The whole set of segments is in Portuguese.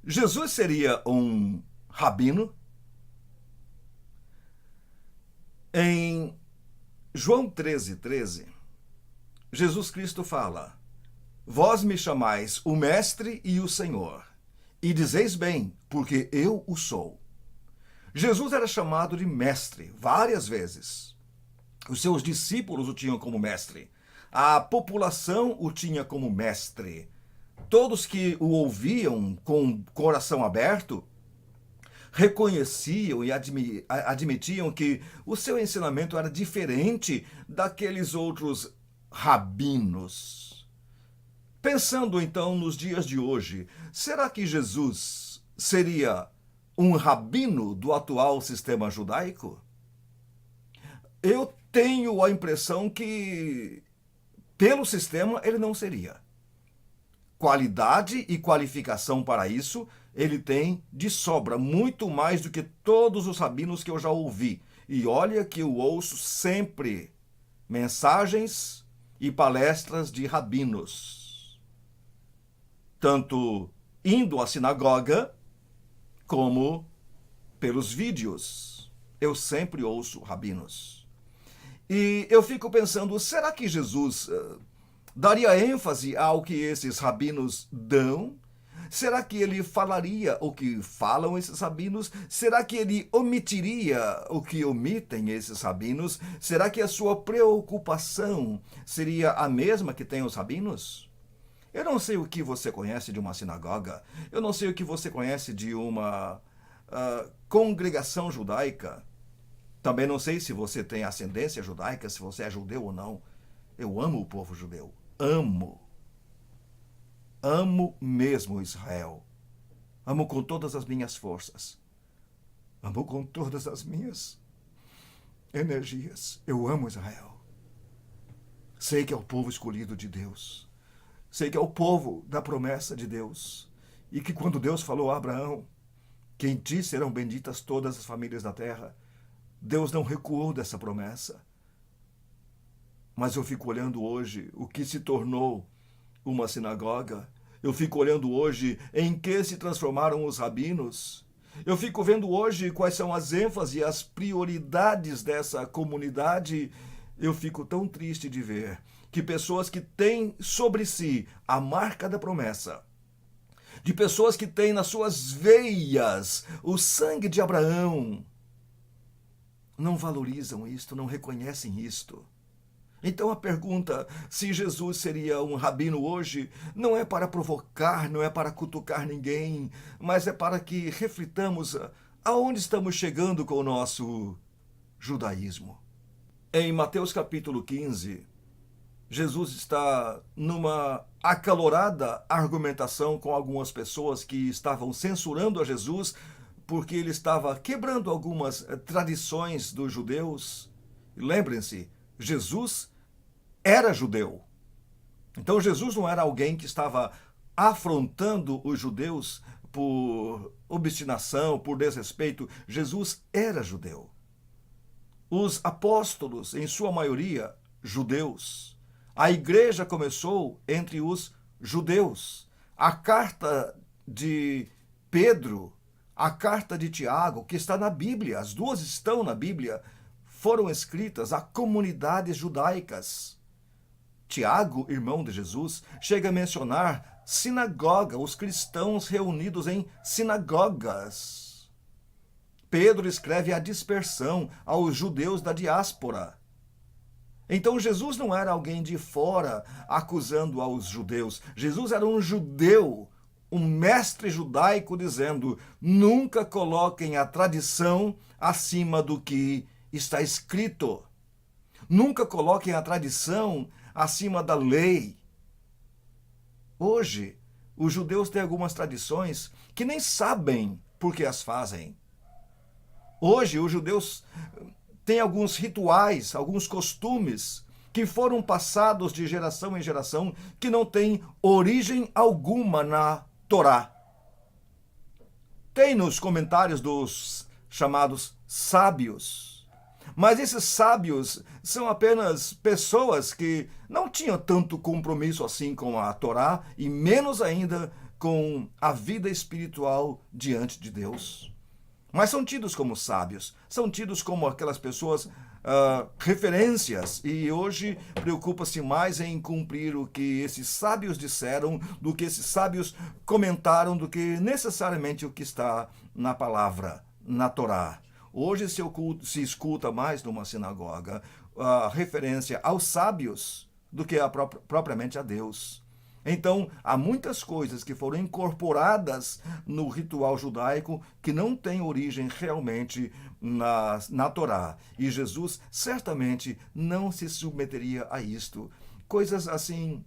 Jesus seria um rabino? Em João 13:13, Jesus Cristo fala: Vós me chamais o Mestre e o Senhor, e dizeis bem, porque eu o sou. Jesus era chamado de mestre várias vezes. Os seus discípulos o tinham como mestre. A população o tinha como mestre. Todos que o ouviam com o coração aberto reconheciam e admitiam que o seu ensinamento era diferente daqueles outros rabinos. Pensando então nos dias de hoje, será que Jesus seria um rabino do atual sistema judaico? Eu tenho a impressão que, pelo sistema, ele não seria. Qualidade e qualificação para isso ele tem de sobra, muito mais do que todos os rabinos que eu já ouvi. E olha que eu ouço sempre mensagens e palestras de rabinos, tanto indo à sinagoga como pelos vídeos. Eu sempre ouço rabinos. E eu fico pensando, será que Jesus daria ênfase ao que esses rabinos dão? Será que ele falaria o que falam esses rabinos? Será que ele omitiria o que omitem esses rabinos? Será que a sua preocupação seria a mesma que tem os rabinos? Eu não sei o que você conhece de uma sinagoga. Eu não sei o que você conhece de uma congregação judaica. Também não sei se você tem ascendência judaica, se você é judeu ou não. Eu amo o povo judeu. Amo. Amo mesmo Israel. Amo com todas as minhas forças. Amo com todas as minhas energias. Eu amo Israel. Sei que é o povo escolhido de Deus. Sei que é o povo da promessa de Deus. E que quando Deus falou a Abraão que em ti serão benditas todas as famílias da terra, Deus não recuou dessa promessa. Mas eu fico olhando hoje o que se tornou uma sinagoga. Eu fico olhando hoje em que se transformaram os rabinos. Eu fico vendo hoje quais são as ênfases e as prioridades dessa comunidade. Eu fico tão triste de ver que pessoas que têm sobre si a marca da promessa, de pessoas que têm nas suas veias o sangue de Abraão, não valorizam isto, não reconhecem isto. Então a pergunta se Jesus seria um rabino hoje não é para provocar, não é para cutucar ninguém, mas é para que reflitamos aonde estamos chegando com o nosso judaísmo. Em Mateus capítulo 15, Jesus está numa acalorada argumentação com algumas pessoas que estavam censurando a Jesus porque ele estava quebrando algumas tradições dos judeus. Lembrem-se, Jesus era judeu. Então Jesus não era alguém que estava afrontando os judeus por obstinação, por desrespeito. Jesus era judeu. Os apóstolos, em sua maioria, judeus. A igreja começou entre os judeus. A carta de Pedro, a carta de Tiago, que está na Bíblia, as duas estão na Bíblia, foram escritas a comunidades judaicas. Tiago, irmão de Jesus, chega a mencionar sinagoga, os cristãos reunidos em sinagogas. Pedro escreve a dispersão aos judeus da diáspora. Então Jesus não era alguém de fora acusando aos judeus. Jesus era um judeu, um mestre judaico dizendo: nunca coloquem a tradição acima do que está escrito. Nunca coloquem a tradição acima da lei. Hoje, os judeus têm algumas tradições que nem sabem por que as fazem. Hoje, os judeus têm alguns rituais, alguns costumes que foram passados de geração em geração que não têm origem alguma na Torá. Tem nos comentários dos chamados sábios. Mas esses sábios são apenas pessoas que não tinham tanto compromisso assim com a Torá e menos ainda com a vida espiritual diante de Deus. Mas são tidos como sábios, são tidos como aquelas pessoas referências, e hoje preocupa-se mais em cumprir o que esses sábios disseram, do que esses sábios comentaram, do que necessariamente o que está na palavra, na Torá. Hoje se escuta mais numa sinagoga a referência aos sábios do que propriamente a Deus. Então, há muitas coisas que foram incorporadas no ritual judaico que não têm origem realmente na Torá. E Jesus certamente não se submeteria a isto. Coisas assim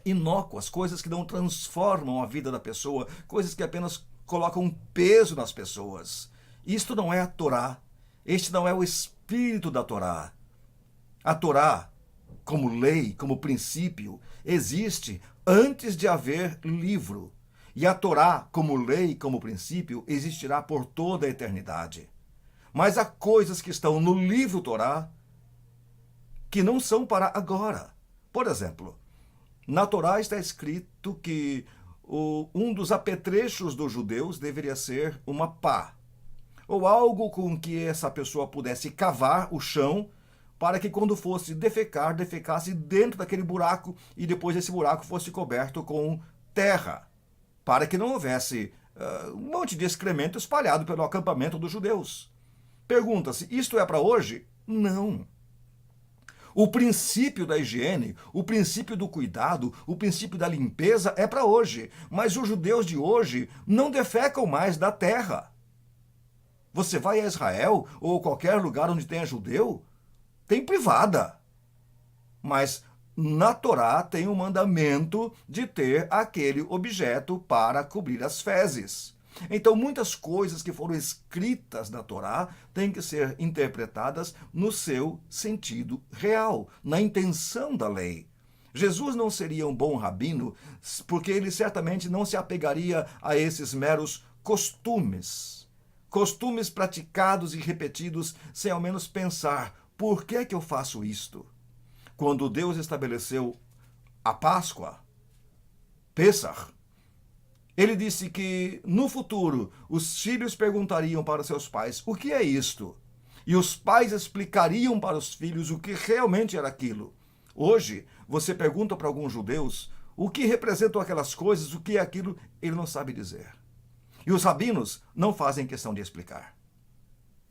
inócuas, coisas que não transformam a vida da pessoa, coisas que apenas colocam peso nas pessoas. Isto não é a Torá. Este não é o espírito da Torá. A Torá, como lei, como princípio, existe antes de haver livro. E a Torá, como lei, como princípio, existirá por toda a eternidade. Mas há coisas que estão no livro Torá que não são para agora. Por exemplo, na Torá está escrito que um dos apetrechos dos judeus deveria ser uma pá, ou algo com que essa pessoa pudesse cavar o chão para que quando fosse defecar, defecasse dentro daquele buraco e depois esse buraco fosse coberto com terra, para que não houvesse um monte de excremento espalhado pelo acampamento dos judeus. Pergunta-se, isto é para hoje? Não. O princípio da higiene, o princípio do cuidado, o princípio da limpeza é para hoje, mas os judeus de hoje não defecam mais da terra. Você vai a Israel ou qualquer lugar onde tenha judeu, tem privada. Mas na Torá tem o mandamento de ter aquele objeto para cobrir as fezes. Então, muitas coisas que foram escritas na Torá têm que ser interpretadas no seu sentido real, na intenção da lei. Jesus não seria um bom rabino porque ele certamente não se apegaria a esses meros costumes. Costumes praticados e repetidos sem ao menos pensar: por que eu faço isto? Quando Deus estabeleceu a Páscoa, Pêssar, ele disse que no futuro os filhos perguntariam para seus pais: o que é isto? E os pais explicariam para os filhos o que realmente era aquilo. Hoje, você pergunta para alguns judeus o que representam aquelas coisas, o que é aquilo, ele não sabe dizer. E os rabinos não fazem questão de explicar.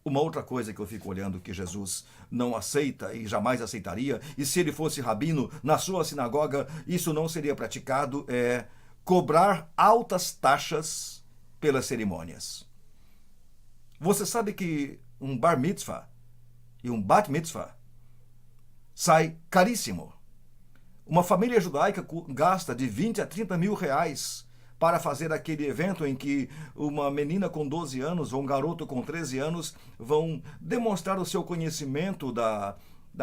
Uma outra coisa que eu fico olhando que Jesus não aceita e jamais aceitaria, e se ele fosse rabino, na sua sinagoga isso não seria praticado, é cobrar altas taxas pelas cerimônias. Você sabe que um bar mitzvah e um bat mitzvah sai caríssimo. Uma família judaica gasta de 20 a 30 mil reais para fazer aquele evento em que uma menina com 12 anos ou um garoto com 13 anos vão demonstrar o seu conhecimento da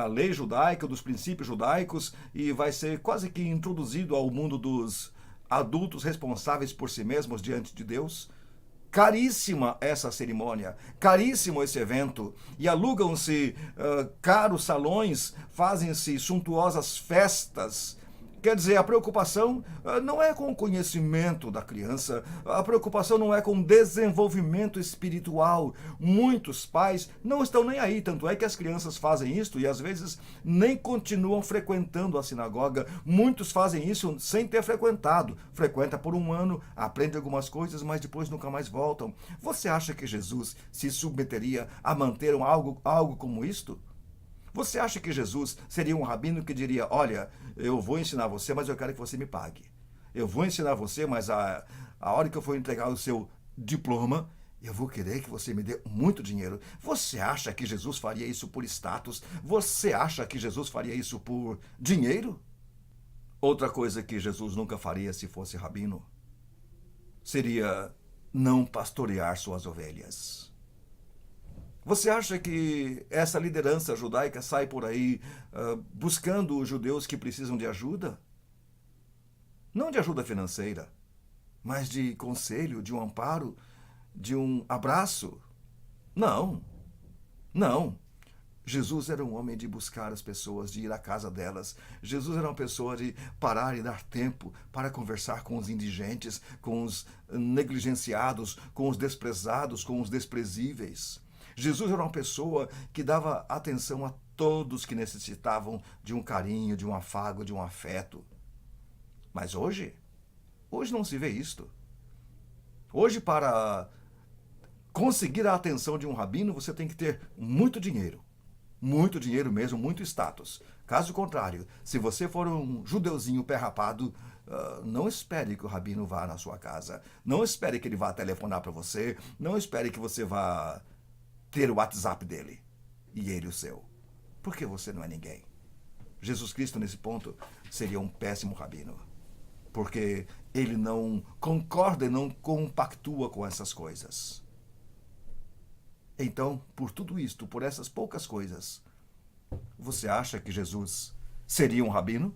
lei judaica, dos princípios judaicos, e vai ser quase que introduzido ao mundo dos adultos responsáveis por si mesmos diante de Deus. Caríssima essa cerimônia, caríssimo esse evento, e alugam-se caros salões, fazem-se suntuosas festas. Quer dizer, a preocupação não é com o conhecimento da criança, a preocupação não é com o desenvolvimento espiritual. Muitos pais não estão nem aí, tanto é que as crianças fazem isso e às vezes nem continuam frequentando a sinagoga. Muitos fazem isso sem ter frequentado. Frequenta por um ano, aprende algumas coisas, mas depois nunca mais voltam. Você acha que Jesus se submeteria a manter algo como isto? Você acha que Jesus seria um rabino que diria: olha, eu vou ensinar você, mas eu quero que você me pague. Eu vou ensinar você, mas a hora que eu for entregar o seu diploma, eu vou querer que você me dê muito dinheiro. Você acha que Jesus faria isso por status? Você acha que Jesus faria isso por dinheiro? Outra coisa que Jesus nunca faria se fosse rabino seria não pastorear suas ovelhas. Você acha que essa liderança judaica sai por aí buscando os judeus que precisam de ajuda? Não de ajuda financeira, mas de conselho, de um amparo, de um abraço? Não, não. Jesus era um homem de buscar as pessoas, de ir à casa delas. Jesus era uma pessoa de parar e dar tempo para conversar com os indigentes, com os negligenciados, com os desprezados, com os desprezíveis. Jesus era uma pessoa que dava atenção a todos que necessitavam de um carinho, de um afago, de um afeto. Mas hoje não se vê isto. Hoje, para conseguir a atenção de um rabino, você tem que ter muito dinheiro. Muito dinheiro mesmo, muito status. Caso contrário, se você for um judeuzinho pé rapado, não espere que o rabino vá na sua casa. Não espere que ele vá telefonar para você. Não espere que você vá ter o WhatsApp dele e ele o seu. Porque você não é ninguém. Jesus Cristo, nesse ponto, seria um péssimo rabino. Porque ele não concorda e não compactua com essas coisas. Então, por tudo isto, por essas poucas coisas, você acha que Jesus seria um rabino?